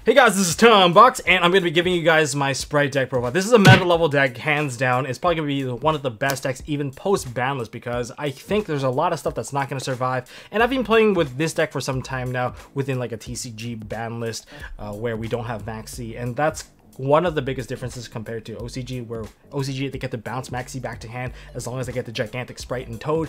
Hey guys, this is Tom Box, and I'm going to be giving you guys my Spright deck profile. This is a meta level deck, hands down. It's probably going to be one of the best decks, even post-ban list, because I think there's a lot of stuff that's not going to survive. And I've been playing with this deck for some time now, within like a TCG ban list, where we don't have Maxi, and that's one of the biggest differences compared to OCG, where OCG, they get to bounce Maxi back to hand as long as they get the gigantic Spright and Toad.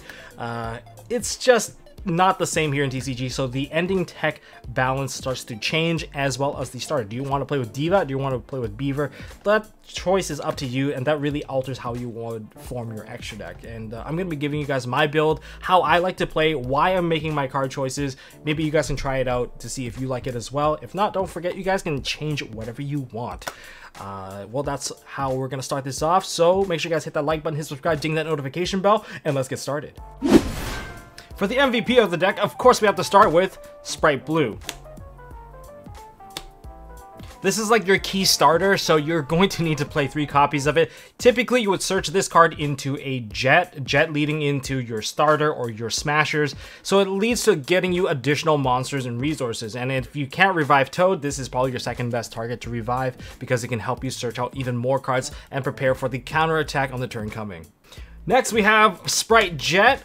It's just not the same here in TCG, so the ending tech balance starts to change, as well as the starter. Do you want to play with Diva? Do you want to play with Beaver? That choice is up to you, and that really alters how you would form your extra deck. And I'm going to be giving you guys my build, how I like to play, why I'm making my card choices. Maybe you guys can try it out to see if you like it as well. If not, don't forget, you guys can change whatever you want. Well, that's how we're going to start this off, so make sure you guys hit that like button, hit subscribe, ding that notification bell, and let's get started. For the MVP of the deck, of course, we have to start with Spright Blue. This is like your key starter, so you're going to need to play 3 copies of it. Typically, you would search this card into a jet leading into your starter or your smashers, so it leads to getting you additional monsters and resources. And if you can't revive Toad, this is probably your second best target to revive, because it can help you search out even more cards and prepare for the counter attack on the turn coming. Next, we have Spright Jet.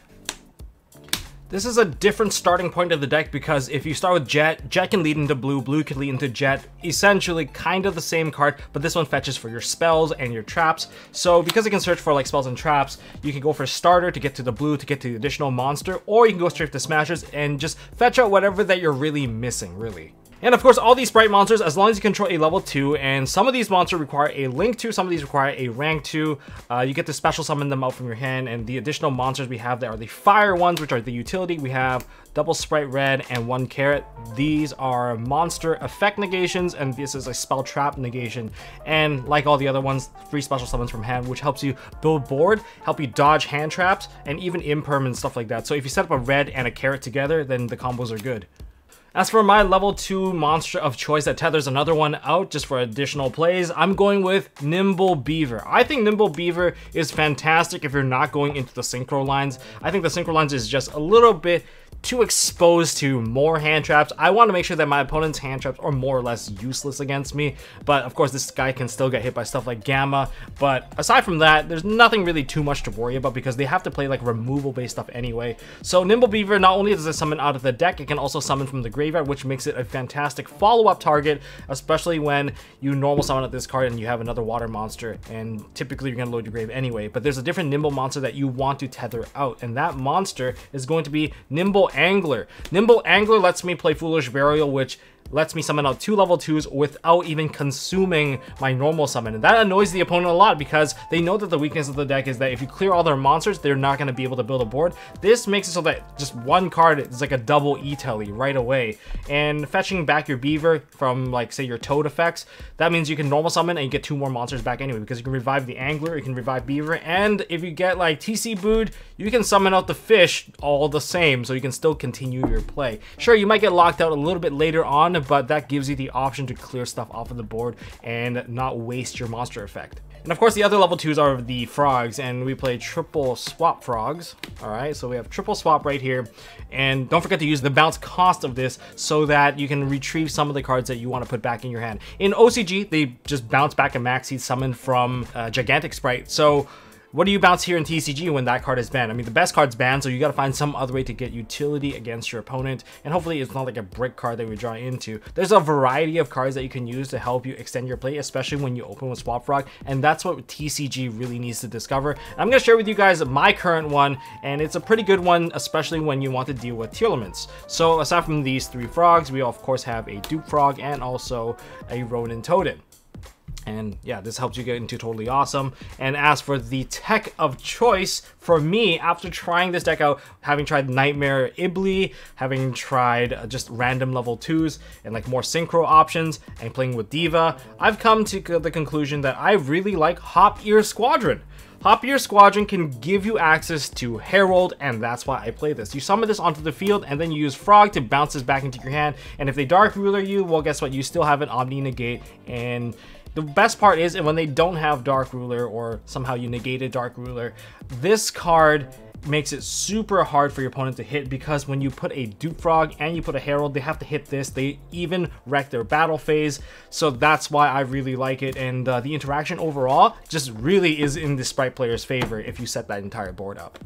This is a different starting point of the deck, because if you start with Jet, Jet can lead into Blue, Blue can lead into Jet. Essentially kind of the same card, but this one fetches for your spells and your traps. So because it can search for like spells and traps, you can go for Starter to get to the Blue, to get to the additional monster, or you can go straight to Smashers and just fetch out whatever that you're really missing, really. And of course, all these Spright monsters, as long as you control a level 2, and some of these monsters require a link 2, some of these require a rank 2, you get to special summon them out from your hand. And the additional monsters we have there are the fire ones, which are the utility. We have double Spright Red and 1 carrot. These are monster effect negations, and this is a spell trap negation. And like all the other ones, 3 special summons from hand, which helps you build board, help you dodge hand traps, and even imperm and stuff like that. So if you set up a red and a carrot together, then the combos are good. As for my level 2 monster of choice that tethers another one out just for additional plays, I'm going with Nimble Beaver. I think Nimble Beaver is fantastic if you're not going into the synchro lines. I think the synchro lines is just a little bit too exposed to more hand traps. I want to make sure that my opponent's hand traps are more or less useless against me, but of course this guy can still get hit by stuff like Gamma. But aside from that, there's nothing really too much to worry about, because they have to play like removal based stuff anyway. So Nimble Beaver, not only does it summon out of the deck, it can also summon from the graveyard, which makes it a fantastic follow-up target, especially when you normal summon out this card and you have another water monster, and typically you're going to load your grave anyway. But there's a different Nimble monster that you want to tether out, and that monster is going to be Nimble Angler. Nimble Angler lets me play Foolish Burial, which lets me summon out 2 level 2s without even consuming my normal summon. And that annoys the opponent a lot, because they know that the weakness of the deck is that if you clear all their monsters, they're not going to be able to build a board. This makes it so that just 1 card is like a double E-Telly right away. And fetching back your Beaver from, like, say, your Toad effects, that means you can normal summon and you get 2 more monsters back anyway, because you can revive the Angler, you can revive Beaver, and if you get like TC booed, you can summon out the fish all the same, so you can still continue your play. Sure, you might get locked out a little bit later on, but that gives you the option to clear stuff off of the board and not waste your monster effect. And of course, the other level 2s are the frogs, and we play triple swap frogs. All right, so we have triple swap right here, and don't forget to use the bounce cost of this so that you can retrieve some of the cards that you want to put back in your hand. In OCG, they just bounce back a Maxi summon from gigantic Spright. So what do you bounce here in TCG when that card is banned? I mean, the best card's banned, so you gotta find some other way to get utility against your opponent, and hopefully it's not like a brick card that we draw into. There's a variety of cards that you can use to help you extend your play, especially when you open with Swap Frog, and that's what TCG really needs to discover. I'm gonna share with you guys my current one, and it's a pretty good one, especially when you want to deal with Tearlaments. So aside from these 3 frogs, we of course have a Dupe Frog and also a Ronin Toadin. And yeah, this helps you get into Totally Awesome. And as for the tech of choice, for me, after trying this deck out, having tried Nightmare Ibli, having tried just random level 2s and like more synchro options, and playing with Diva, I've come to the conclusion that I really like Hop Ear Squadron. Hop Ear Squadron can give you access to Herald, and that's why I play this. You summon this onto the field, and then you use Frog to bounce this back into your hand. And if they Dark Ruler you, well, guess what? You still have an Omni Negate, and the best part is when they don't have Dark Ruler, or somehow you negated Dark Ruler, this card makes it super hard for your opponent to hit, because when you put a Dupe Frog and you put a Herald, they have to hit this. They even wreck their battle phase, so that's why I really like it. And the interaction overall just really is in the Spright player's favor if you set that entire board up.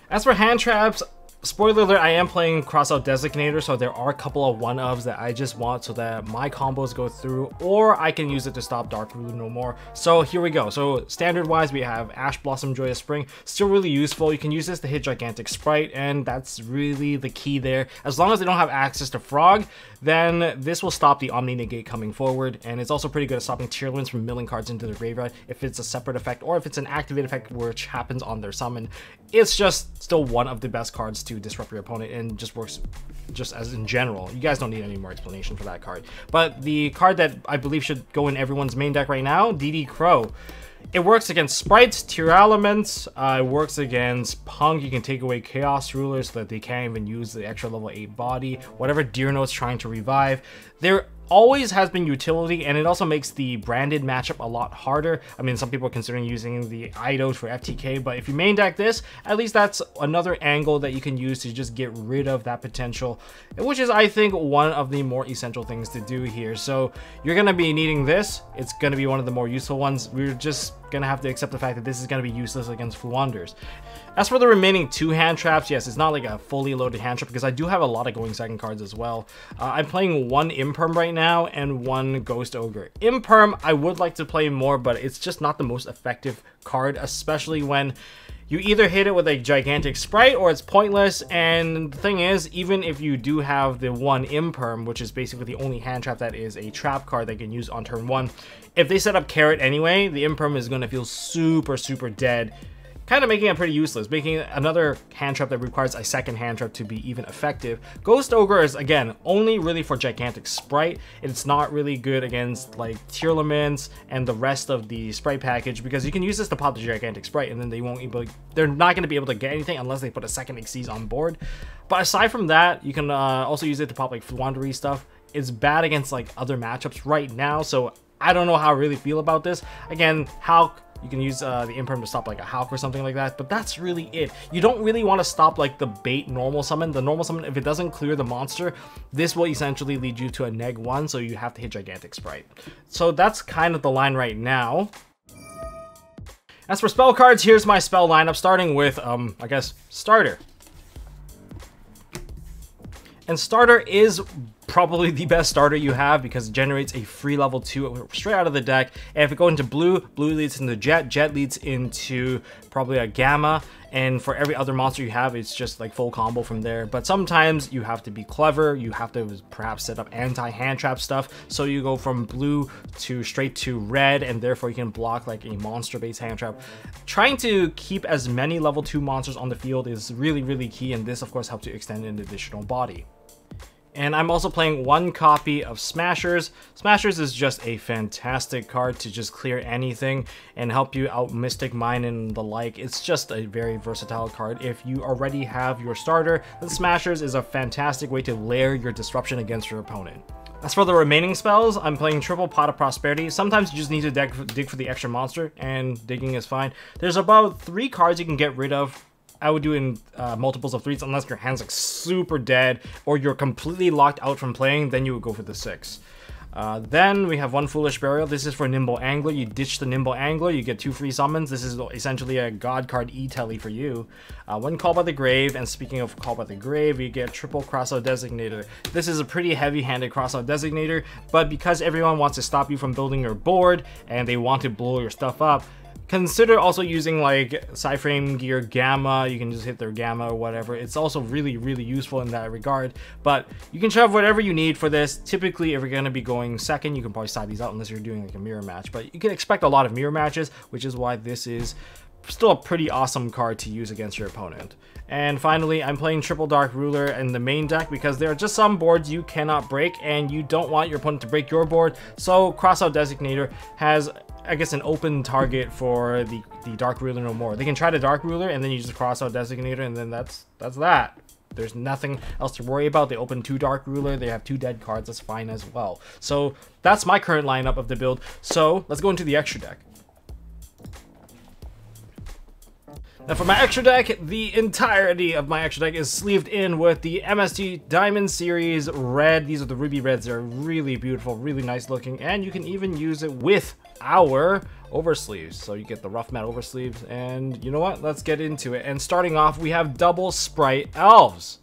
As for hand traps, spoiler alert, I am playing Crossout Designator, so there are a couple of one-ofs that I just want so that my combos go through, or I can use it to stop Dark Ruler no more. So here we go. So standard-wise, we have Ash Blossom, Joyous Spring, still really useful. You can use this to hit Gigantic Spright, and that's really the key there. As long as they don't have access to Frog, then this will stop the Omni Negate coming forward, and it's also pretty good at stopping Tier 1s from milling cards into the graveyard if it's a separate effect, or if it's an activate effect which happens on their summon. It's just still one of the best cards to disrupt your opponent, and just works just as in general. You guys don't need any more explanation for that card. But the card that I believe should go in everyone's main deck right now, DD Crow. It works against Sprites, Tier Elements, it works against Punk. You can take away Chaos Rulers so that they can't even use the extra level 8 body, whatever Deer Note's trying to revive. There always has been utility, and it also makes the branded matchup a lot harder. I mean, some people are considering using the Eidos for FTK, but if you main deck this, at least that's another angle that you can use to just get rid of that potential, which is, I think, one of the more essential things to do here. So you're going to be needing this. It's going to be one of the more useful ones. We're just going to have to accept the fact that this is going to be useless against Fluanders. As for the remaining 2 hand traps, yes, it's not like a fully loaded hand trap, because I do have a lot of going second cards as well. I'm playing 1 Imperm right now and 1 Ghost Ogre. Imperm, I would like to play more, but it's just not the most effective card, especially when you either hit it with a Gigantic Spright or it's pointless. And the thing is, even if you do have the 1 Imperm, which is basically the only hand trap that is a trap card that you can use on turn 1, if they set up Carrot anyway, the Imperm is going to feel super, super dead, kind of making it pretty useless, making it another hand trap that requires a second hand trap to be even effective. Ghost Ogre is, again, only really for Gigantic Spright. It's not really good against like Tearlaments and the rest of the Spright package, because you can use this to pop the Gigantic Spright, and then they're not going to be able to get anything unless they put a second Xyz on board. But aside from that, you can also use it to pop like Fluandery stuff. It's bad against like other matchups right now, so I don't know how I really feel about this. Again, Hulk, you can use the Imperm to stop like a Hulk or something like that, but that's really it. You don't really want to stop like the bait normal summon. The normal summon, if it doesn't clear the monster, this will essentially lead you to a -1, so you have to hit Gigantic Spright. So that's kind of the line right now. As for spell cards, here's my spell lineup, starting with, I guess, Starter. And Starter is probably the best starter you have, because it generates a free level 2 straight out of the deck. And if it goes into blue, blue leads into Jet, Jet leads into probably a Gamma, and for every other monster you have, it's just like full combo from there. But sometimes you have to be clever, you have to perhaps set up anti-hand trap stuff, so you go from blue to straight to red, and therefore you can block like a monster-based hand trap. Trying to keep as many level 2 monsters on the field is really, really key, and this of course helps to extend an additional body. And I'm also playing 1 copy of Smashers. Smashers is just a fantastic card to just clear anything and help you out Mystic Mine and the like. It's just a very versatile card. If you already have your starter, then Smashers is a fantastic way to layer your disruption against your opponent. As for the remaining spells, I'm playing Triple Pot of Prosperity. Sometimes you just need to dig for the extra monster, and digging is fine. There's about 3 cards you can get rid of. I would do in multiples of 3s, unless your hand's like super dead or you're completely locked out from playing, then you would go for the 6. Then we have 1 Foolish Burial. This is for Nimble Angler. You ditch the Nimble Angler, you get 2 free summons. This is essentially a God card E-Telly for you. 1 Call by the Grave, and speaking of Call by the Grave, you get triple Crossout Designator. This is a pretty heavy-handed Crossout Designator, but because everyone wants to stop you from building your board and they want to blow your stuff up, consider also using like Psyframe Gear Gamma. You can just hit their Gamma or whatever. It's also really, really useful in that regard. But you can shove whatever you need for this. Typically, if you're going to be going second, you can probably side these out unless you're doing like a mirror match. But you can expect a lot of mirror matches, which is why this is still a pretty awesome card to use against your opponent. And finally, I'm playing Triple Dark Ruler in the main deck, because there are just some boards you cannot break, and you don't want your opponent to break your board. So Crossout Designator has, I guess, an open target for the Dark Ruler no more. They can try the Dark Ruler, and then you just Crossout Designator, and then that's that. There's nothing else to worry about. They open 2 Dark Ruler, they have 2 dead cards, that's fine as well. So that's my current lineup of the build. So let's go into the extra deck. Now for my extra deck, the entirety of my extra deck is sleeved in with the MST Diamond Series Red. These are the Ruby Reds. They're really beautiful, really nice looking, and you can even use it with our oversleeves. So you get the rough matte oversleeves, and you know what? Let's get into it. And starting off, we have double Spright Elves.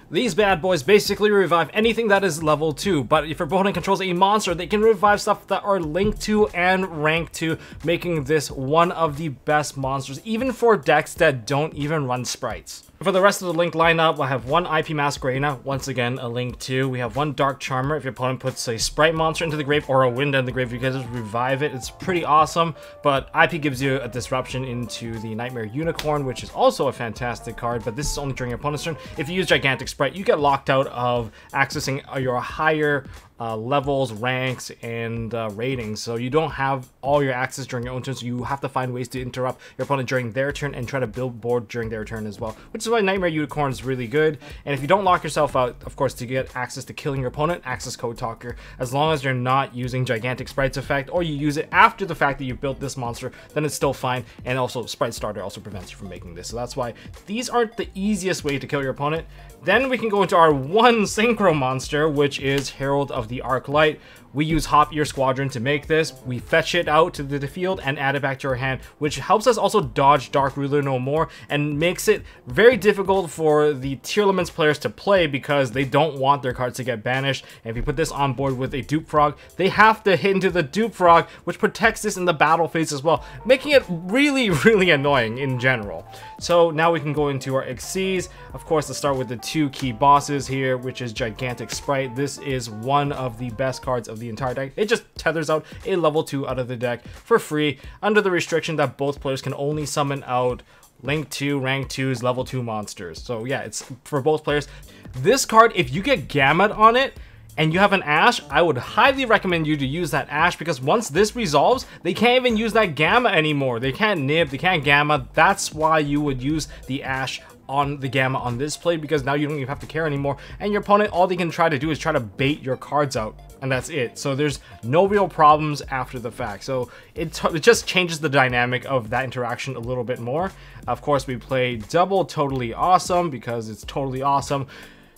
These bad boys basically revive anything that is level 2, but if your opponent controls a monster, they can revive stuff that are linked to and ranked to, making this one of the best monsters, even for decks that don't even run sprites. For the rest of the link lineup, I have one IP Masquerena, once again a link 2. We have one Dark Charmer if your opponent puts a Sprite monster into the grave or a Wind in the grave, you can just revive it. It's pretty awesome, but IP gives you a disruption into the Nightmare Unicorn, which is also a fantastic card, but this is only during your opponent's turn. If you use Gigantic Sprite, you get locked out of accessing your higher levels, ranks, and ratings, so you don't have all your access during your own turn, so you have to find ways to interrupt your opponent during their turn and try to build board during their turn as well, which is why Nightmare Unicorn is really good. And if you don't lock yourself out, of course, to get access to killing your opponent, access Code Talker, as long as you're not using Gigantic Sprites effect, or you use it after the fact that you built this monster, then it's still fine. And also Sprite Starter also prevents you from making this, so that's why these aren't the easiest way to kill your opponent. Then we can go into our one synchro monster, which is Herald of the Arc Light. We use Hop Ear Squadron to make this. We fetch it out to the field and add it back to our hand, which helps us also dodge Dark Ruler no more and makes it very difficult for the Tier Limits players to play because they don't want their cards to get banished. And if you put this on board with a Dupe Frog, they have to hit into the Dupe Frog, which protects this in the battle phase as well, making it really, really annoying in general. So now we can go into our Xyz. Of course, let's start with the two key bosses here, which is Gigantic Spright. This is one of the best cards of the entire deck. It just tethers out a level 2 out of the deck for free under the restriction that both players can only summon out Link 2, Rank 2's level 2 monsters. So yeah, it's for both players. This card, if you get Gamut on it and you have an Ash, I would highly recommend you to use that Ash, because once this resolves, they can't even use that Gamma anymore. They can't Nib, they can't Gamma. That's why you would use the Ash on the Gamma on this play, because now you don't even have to care anymore, and your opponent, all they can try to do is try to bait your cards out, and that's it. So there's no real problems after the fact, so it just changes the dynamic of that interaction a little bit more. Of course, we play double Totally Awesome because it's totally awesome.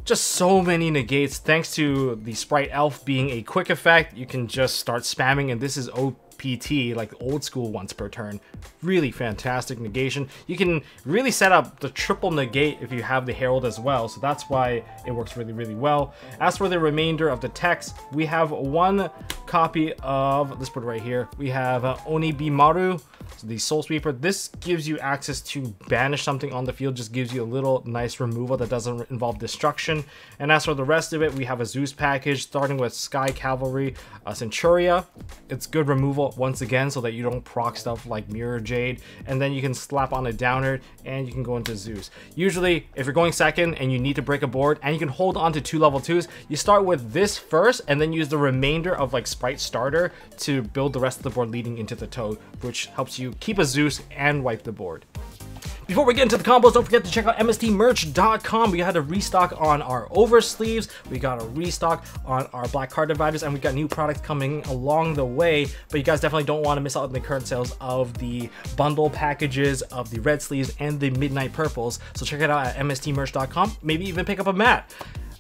Just so many negates. Thanks to the Spright Elf being a quick effect, you can just start spamming, and this is OPT, like old school once per turn. Really fantastic negation. You can really set up the triple negate if you have the Herald as well, so that's why it works really, really well. As for the remainder of the text, we have one copy of, let's put it right here, we have Onibimaru, the Soul Sweeper. This gives you access to banish something on the field, just gives you a little nice removal that doesn't involve destruction. And as for the rest of it, we have a Zeus package starting with Sky Cavalry, Centuria. It's good removal once again so that you don't proc stuff like Mirror Jade, and then you can slap on a Downer and you can go into Zeus. Usually if you're going second and you need to break a board and you can hold on to 2 level 2s, you start with this first and then use the remainder of like Spright Starter to build the rest of the board leading into the Toad, which helps you keep a Zeus and wipe the board. Before we get into the combos, don't forget to check out MSTmerch.com. We had a restock on our oversleeves, we got a restock on our black card dividers, and we got new products coming along the way. But you guys definitely don't want to miss out on the current sales of the bundle packages of the red sleeves and the midnight purples. So check it out at MSTmerch.com. Maybe even pick up a mat.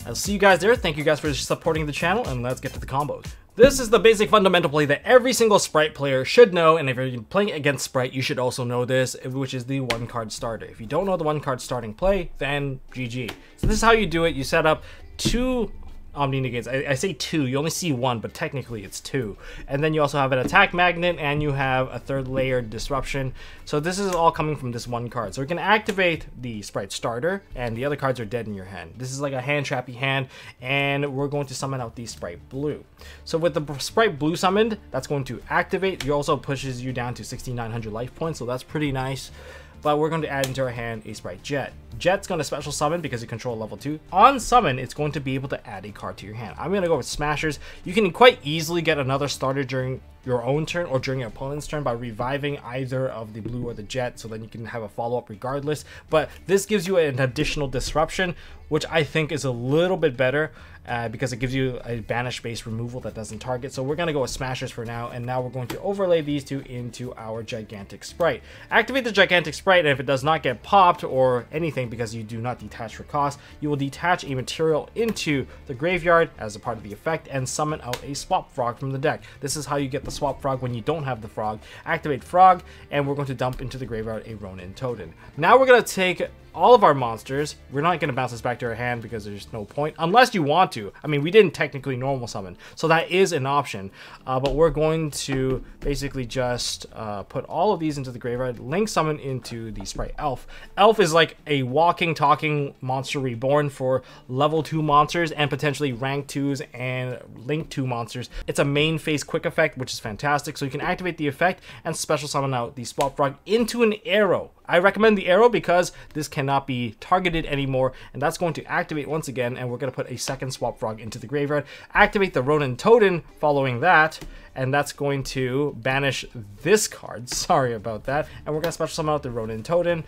I'll see you guys there. Thank you guys for supporting the channel, and let's get to the combos. This is the basic fundamental play that every single Spright player should know, and if you're playing against Spright, you should also know this, which is the 1-card starter. If you don't know the 1-card starting play, then GG. So this is how you do it. You set up 2 Omni Negates. I say 2, you only see 1, but technically it's 2. And then you also have an Attack Magnet, and you have a 3rd layered Disruption. So this is all coming from this 1 card. So we can activate the Spright Starter, and the other cards are dead in your hand. This is like a hand trappy hand, and we're going to summon out the Spright Blue. So with the Spright Blue summoned, that's going to activate. It also pushes you down to 6,900 life points, so that's pretty nice. But we're going to add into our hand a Spright Jet. Jet's going to special summon because you control level 2. On summon, it's going to be able to add a card to your hand. I'm going to go with Smashers. You can quite easily get another starter during your own turn or during your opponent's turn by reviving either of the blue or the jet, so then you can have a follow-up regardless. But this gives you an additional disruption, which I think is a little bit better. because it gives you a banish base removal that doesn't target. So we're going to go with smashers for now, and now we're going to overlay these two into our gigantic Spright. Activate the gigantic Spright, and if it does not get popped or anything because you do not detach for cost, you will detach a material into the graveyard as a part of the effect and summon out a swap frog from the deck. This is how you get the swap frog when you don't have the frog. Activate frog, and we're going to dump into the graveyard a Ronin Totem. Now we're going to take all of our monsters. We're not going to bounce this back to our hand because there's no point, unless you want to. I mean, we didn't technically normal summon, so that is an option, but we're going to basically just put all of these into the graveyard, link summon into the Spright Elf. Elf is like a walking, talking monster reborn for level 2 monsters and potentially rank 2s and link 2 monsters. It's a main phase quick effect, which is fantastic, so you can activate the effect and special summon out the swap frog into an arrow. I recommend the arrow because this cannot be targeted anymore, and that's going to activate once again, and we're going to put a second swap frog into the graveyard. Activate the Ronin Totem following that, and that's going to banish this card. Sorry about that. And we're going to special summon out the Ronin Totem,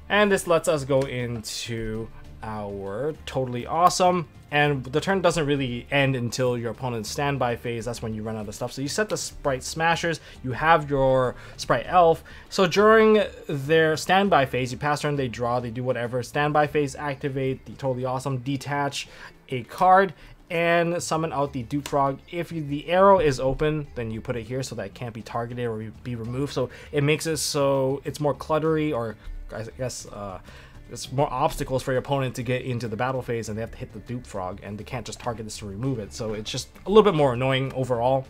and this lets us go into our Totally Awesome. And the turn doesn't really end until your opponent's standby phase. That's when you run out of stuff. So you set the Spright Smashers, you have your Spright Elf. So during their standby phase, you pass turn, they draw, they do whatever. Standby phase, activate the Totally Awesome, detach a card, and summon out the Dupe Frog. If the arrow is open, then you put it here so that it can't be targeted or be removed. So it makes it so it's more cluttery, or I guess it's more obstacles for your opponent to get into the battle phase, and they have to hit the Dupe Frog, and they can't just target this to remove it. So it's just a little bit more annoying overall.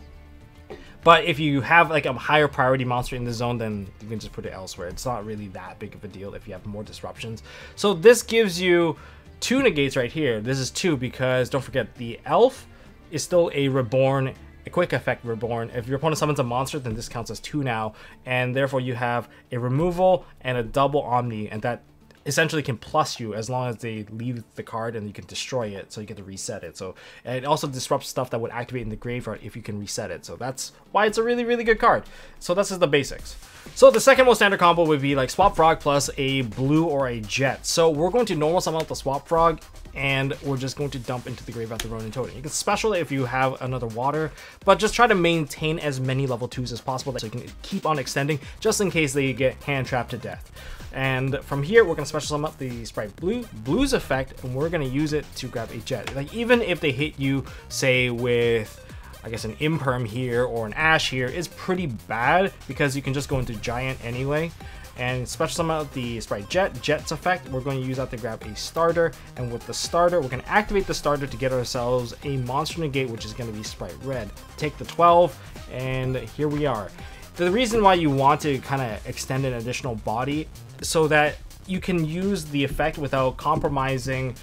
But if you have like a higher priority monster in the zone, then you can just put it elsewhere. It's not really that big of a deal if you have more disruptions. So this gives you 2 negates right here. This is 2 because don't forget the Elf is still a reborn, a quick effect reborn. If your opponent summons a monster, then this counts as 2 now, and therefore you have a removal and a double Omni, and that essentially can plus you as long as they leave the card, and you can destroy it, so you get to reset it. So and it also disrupts stuff that would activate in the graveyard if you can reset it. So that's why it's a really, really good card. So this is the basics. So the second most standard combo would be like Swap Frog plus a blue or a jet. So we're going to normal summon out the Swap Frog, and we're just going to dump into the graveyard the Ronin Totem. You can special it if you have another water, but just try to maintain as many level 2s as possible so you can keep on extending just in case they get hand trapped to death. And from here, we're going to special summon up the Spright Blue's effect, and we're going to use it to grab a jet. Like, even if they hit you, say, with, I guess, an Imperm here or an Ash here, is pretty bad because you can just go into Giant anyway. And special summon out the Spright Jet's effect, we're going to use that to grab a starter. And with the starter, we're going to activate the starter to get ourselves a monster negate, which is going to be Spright Red. Take the 12, and here we are. The reason why you want to kind of extend an additional body so that you can use the effect without compromising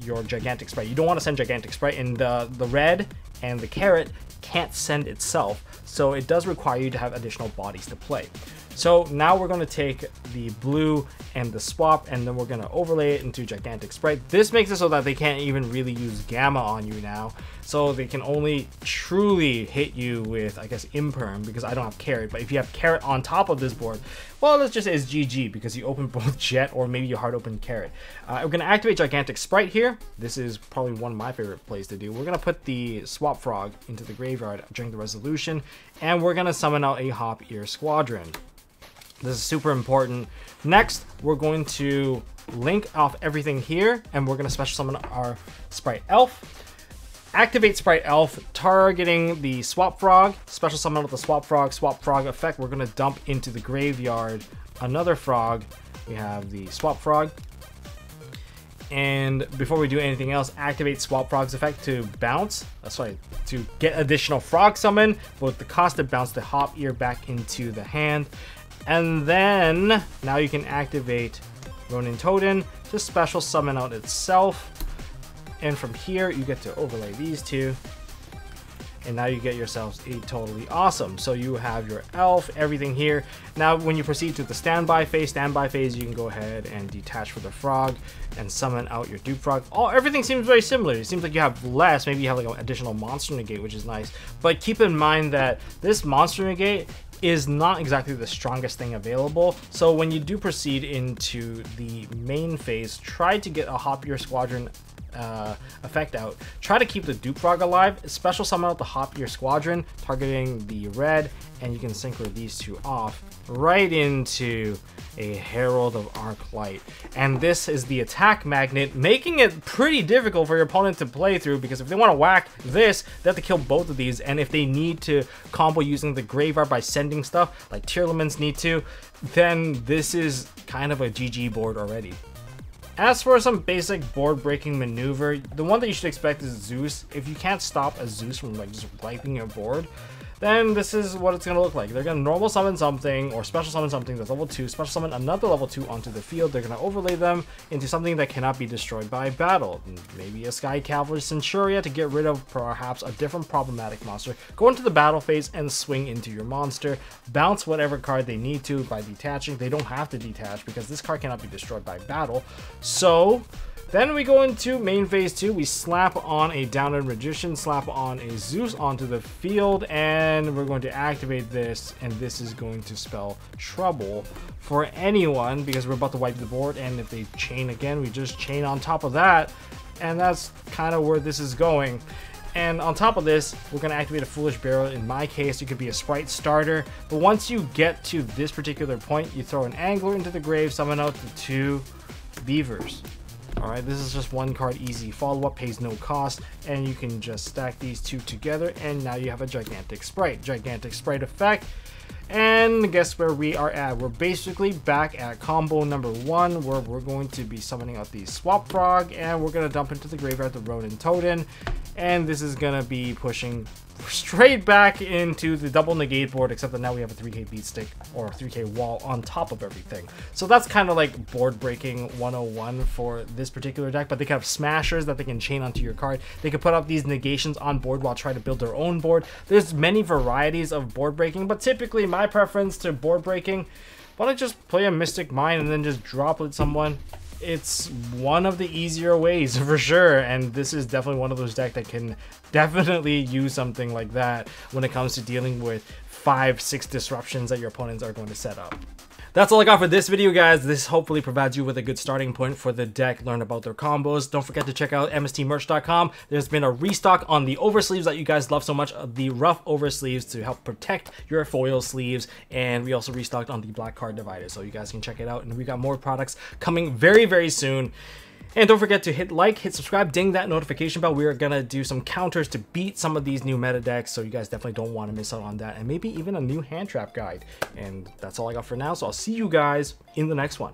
your gigantic Spright. You don't want to send gigantic Spright, and the red and the carrot can't send itself, so it does require you to have additional bodies to play. So now we're going to take the blue and the swap, and then we're going to overlay it into gigantic Spright. This makes it so that they can't even really use gamma on you now, so they can only truly hit you with, I guess, Imperm, because I don't have carrot. But if you have carrot on top of this board, well, let's just say it's GG, because you open both jet, or maybe you hard open carrot. We're going to activate gigantic Spright here. This is probably one of my favorite plays to do. We're going to put the Swap Frog into the graveyard during the resolution, and we're going to summon out a Hop Ear Squadron. This is super important. Next, we're going to link off everything here, and we're going to special summon our Spright Elf. Activate Spright Elf, targeting the Swap Frog. Special summon with the Swap Frog effect. We're going to dump into the graveyard another frog. We have the Swap Frog. And before we do anything else, activate Swap Frog's effect to bounce. Sorry, to get additional frog summon, but with the cost to bounce the Hop Ear back into the hand. And then now you can activate Ronin Totem to special summon out itself. And from here, you get to overlay these two. And now you get yourselves a Totally Awesome. So you have your elf, everything here. Now, when you proceed to the standby phase, you can go ahead and detach for the frog and summon out your Dupe Frog. Everything seems very similar. It seems like you have less. Maybe you have like an additional monster negate, which is nice. But keep in mind that this monster negate is not exactly the strongest thing available. So when you do proceed into the main phase, try to get a Hop Ear Squadron effect out. Try to keep the Dupe Frog alive. Special summon out the Hop Your Squadron, targeting the red, and you can synchro these two off right into a Herald of Arc Light. And this is the attack magnet, making it pretty difficult for your opponent to play through, because if they want to whack this, they have to kill both of these, and if they need to combo using the Graveyard by sending stuff, like Tearlaments need to, then this is kind of a GG board already. As for some basic board breaking maneuver, the one that you should expect is Zeus. If you can't stop a Zeus from like just wiping your board, then this is what it's going to look like. They're going to normal summon something or special summon something that's level 2, special summon another level 2 onto the field. They're going to overlay them into something that cannot be destroyed by battle. Maybe a Sky Cavalry Centuria to get rid of perhaps a different problematic monster. Go into the battle phase and swing into your monster. Bounce whatever card they need to by detaching. They don't have to detach because this card cannot be destroyed by battle. So then we go into main phase 2, we slap on a Downed Magician, slap on a Zeus onto the field, and we're going to activate this, and this is going to spell trouble for anyone because we're about to wipe the board, and if they chain again, we just chain on top of that, and that's kind of where this is going. And on top of this, we're going to activate a Foolish Barrel. In my case, it could be a Spright starter, but once you get to this particular point, you throw an Angler into the grave, summon out the 2 Beavers. Alright, this is just one card easy follow-up, pays no cost, and you can just stack these 2 together, and now you have a Gigantic Spright. Gigantic Spright effect, and guess where we are at? We're basically back at combo number 1, where we're going to be summoning out the Swap Frog, and we're going to dump into the graveyard the Ronin Totem, and this is going to be pushing straight back into the double negate board, except that now we have a 3k beat stick or 3k wall on top of everything. So that's kind of like board breaking 101 for this particular deck, but they can have smashers that they can chain onto your card. They can put up these negations on board while trying to build their own board. There's many varieties of board breaking, but typically my preference to board breaking, why don't just play a Mystic Mine and then just drop it someone? It's one of the easier ways for sure, and this is definitely one of those decks that can definitely use something like that when it comes to dealing with 5-6 disruptions that your opponents are going to set up. That's all I got for this video, guys. This hopefully provides you with a good starting point for the deck, learn about their combos. Don't forget to check out MSTmerch.com. There's been a restock on the oversleeves that you guys love so much, the rough oversleeves to help protect your foil sleeves, and we also restocked on the black card divider, so you guys can check it out, and we got more products coming very, very soon. And don't forget to hit like, hit subscribe, ding that notification bell. We are going to do some counters to beat some of these new meta decks, so you guys definitely don't want to miss out on that. And maybe even a new hand trap guide. And that's all I got for now, so I'll see you guys in the next one.